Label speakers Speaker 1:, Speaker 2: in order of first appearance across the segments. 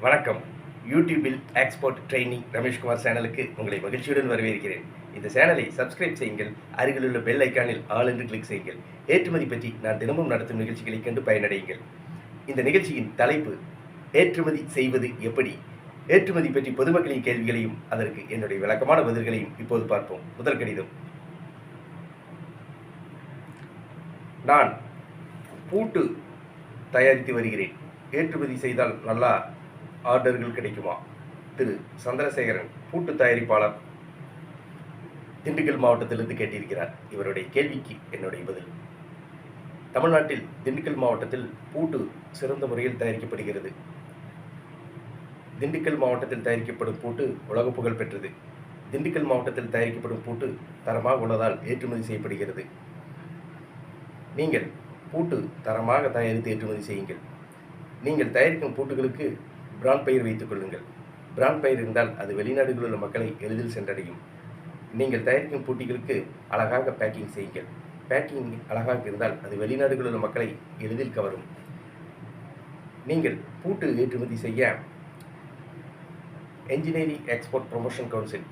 Speaker 1: வணக்கம். யூடியூபில் export training Rameshkumar சேனலுக்கு உங்களை மகிழ்ச்சியுடன் வரவேற்கிறேன். இந்த சேனலை சப்ஸ்கிரைப் செய்யுங்கள். அருகிலுள்ள பெல் ஐக்கானில் ஆல் என்று கிளிக் செய்யுங்கள். ஏற்றுமதி பற்றி நான் தினமும் நடத்தும் நிகழ்ச்சிகளை கண்டு பயனடையுங்கள். இந்த நிகழ்ச்சியின் தலைப்பு ஏற்றுமதி செய்வது எப்படி? ஏற்றுமதி பற்றி பொதுமக்களின் கேள்விகளையும் அதற்கு என்னுடைய விளக்கமான பதில்களையும் இப்போது பார்ப்போம். முதல் கடிதம். நான் பூட்டு தயாரித்து வருகிறேன். ஏற்றுமதி செய்தால் நல்லா ஆர்டர்கள் கிடைக்குமா? திரு சந்திரசேகரன், பூட்டு தயாரிப்பாளர், திண்டுக்கல் மாவட்டத்திலிருந்து கேட்டிருக்கிறார். இவருடைய கேள்விக்கு என்னுடைய பதில். தமிழ்நாட்டில் திண்டுக்கல் மாவட்டத்தில் பூட்டு சிறந்த முறையில் தயாரிக்கப்படுகிறது. திண்டுக்கல் மாவட்டத்தில் தயாரிக்கப்படும் பூட்டு உலக புகழ் பெற்றது. திண்டுக்கல் மாவட்டத்தில் தயாரிக்கப்படும் பூட்டு தரமாக உள்ளதால் ஏற்றுமதி செய்யப்படுகிறது. நீங்கள் பூட்டு தரமாக தயாரித்து ஏற்றுமதி செய்யுங்கள். நீங்கள் தயாரிக்கும் பூட்டுகளுக்கு பிராண்ட் பெயர் வைத்துக் கொள்ளுங்கள். பிராண்ட் பெயர் இருந்தால் அது வெளிநாடுகளில் உள்ள மக்களை எளிதில் சென்றடையும். நீங்கள் தயாரிக்கும் பூட்டிகளுக்கு அழகாக பேக்கிங் செய்யுங்கள். பேக்கிங் அழகாக இருந்தால் அது வெளிநாடுகளில் உள்ள மக்களை எளிதில் கவரும். நீங்கள் பூட்டு ஏற்றுமதி செய்ய என்ஜினியரிங் எக்ஸ்போர்ட் ப்ரொமோஷன் கவுன்சில்,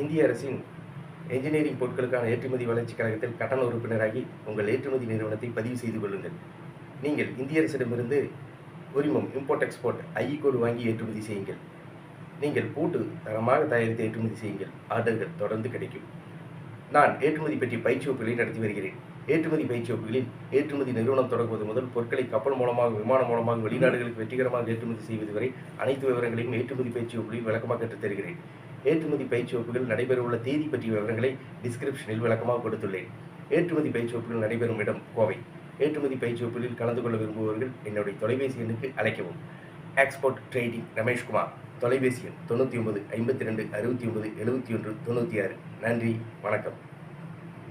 Speaker 1: இந்திய அரசின் என்ஜினியரிங் பொருட்களுக்கான ஏற்றுமதி வளர்ச்சி கழகத்தில் கட்டண உறுப்பினராகி உங்கள் ஏற்றுமதி நிறுவனத்தை பதிவு செய்து கொள்ளுங்கள். நீங்கள் இந்திய அரசிடமிருந்து உரிமம் இம்போர்ட் எக்ஸ்போர்ட் ஐஇ கோடு வாங்கி ஏற்றுமதி செய்யுங்கள். நீங்கள் பூட்டு தரமாக தயாரித்து ஏற்றுமதி செய்யுங்கள். ஆர்டர்கள் தொடர்ந்து கிடைக்கும். நான் ஏற்றுமதி பற்றி பயிற்சி வகுப்புகளை நடத்தி வருகிறேன். ஏற்றுமதி பயிற்சி வகுப்புகளில் ஏற்றுமதி நிறுவனம் தொடங்குவது முதல் பொருட்களை கப்பல் மூலமாக, விமானம் மூலமாக வெளிநாடுகளுக்கு வெற்றிகரமாக ஏற்றுமதி செய்வது வரை அனைத்து விவரங்களையும் ஏற்றுமதி பயிற்சி வகுப்புகளில் விளக்கமாக கற்றுத் தருகிறேன். ஏற்றுமதி பயிற்சி வகுப்புகள் நடைபெறவுள்ள தேதி பற்றிய விவரங்களை டிஸ்கிரிப்ஷனில் விளக்கமாக கொடுத்துள்ளேன். ஏற்றுமதி பயிற்சி வகுப்புகள் நடைபெறும் இடம் கோவை. ஏற்றுமதி பயிற்சி வகுப்புகளில் கலந்து கொள்ள விரும்புபவர்கள் என்னுடைய தொலைபேசி எண்ணுக்கு அழைக்கவும். Export training Rameshkumar. தொலைபேசி எண் 99 52 69 71 96. நன்றி, வணக்கம்.